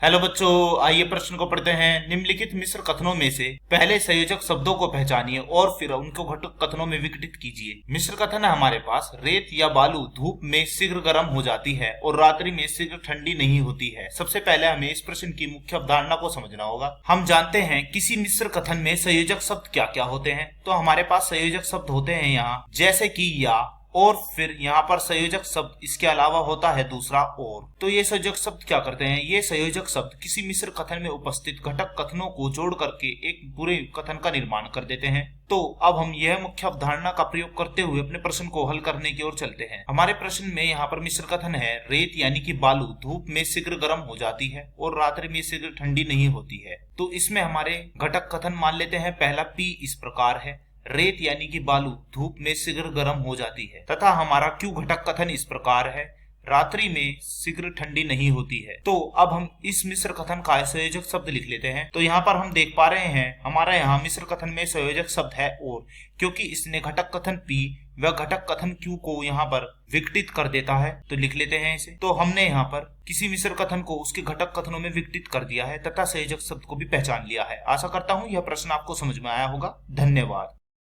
Hello बच्चों, आइए प्रश्न को पढ़ते हैं। निम्नलिखित मिश्र कथनों में से पहले संयोजक शब्दों को पहचानिए और फिर उनको घटक कथनों में विघटित कीजिए। मिश्र कथन है हमारे पास, रेत या बालू धूप में शीघ्र गर्म हो जाती है और रात्रि में शीघ्र ठंडी नहीं होती है। सबसे पहले हमें इस प्रश्न की मुख्य अवधारणा को समझना होगा। हम जानते हैं किसी मिश्र कथन में संयोजक शब्द क्या क्या होते हैं। तो हमारे पास संयोजक शब्द होते हैं यहाँ, जैसे कि या, और फिर यहाँ पर संयोजक शब्द इसके अलावा होता है दूसरा और। तो ये संयोजक शब्द क्या करते हैं? ये संयोजक शब्द किसी मिश्र कथन में उपस्थित घटक कथनों को जोड़ करके एक पूरे कथन का निर्माण कर देते हैं। तो अब हम यह मुख्य अवधारणा का प्रयोग करते हुए अपने प्रश्न को हल करने की ओर चलते हैं। हमारे प्रश्न में यहाँ पर मिश्र कथन है, रेत यानी कि बालू धूप में शीघ्र गर्म हो जाती है और रात्रि में शीघ्र ठंडी नहीं होती है। तो इसमें हमारे घटक कथन मान लेते हैं। पहला पी इस प्रकार है, रेत यानी कि बालू धूप में शीघ्र गर्म हो जाती है, तथा हमारा क्यू घटक कथन इस प्रकार है, रात्रि में शीघ्र ठंडी नहीं होती है। तो अब हम इस मिश्र कथन का संयोजक शब्द लिख लेते हैं। तो यहाँ पर हम देख पा रहे हैं हमारा यहाँ मिश्र कथन में संयोजक शब्द है और, क्योंकि इसने घटक कथन पी व घटक कथन क्यू को यहाँ पर विघटित कर देता है। तो लिख लेते हैं इसे। तो हमने यहाँ पर किसी मिश्र कथन को उसके घटक कथनों में विघटित कर दिया है तथा संयोजक शब्द को भी पहचान लिया है। आशा करता हूँ यह प्रश्न आपको समझ में आया होगा। धन्यवाद।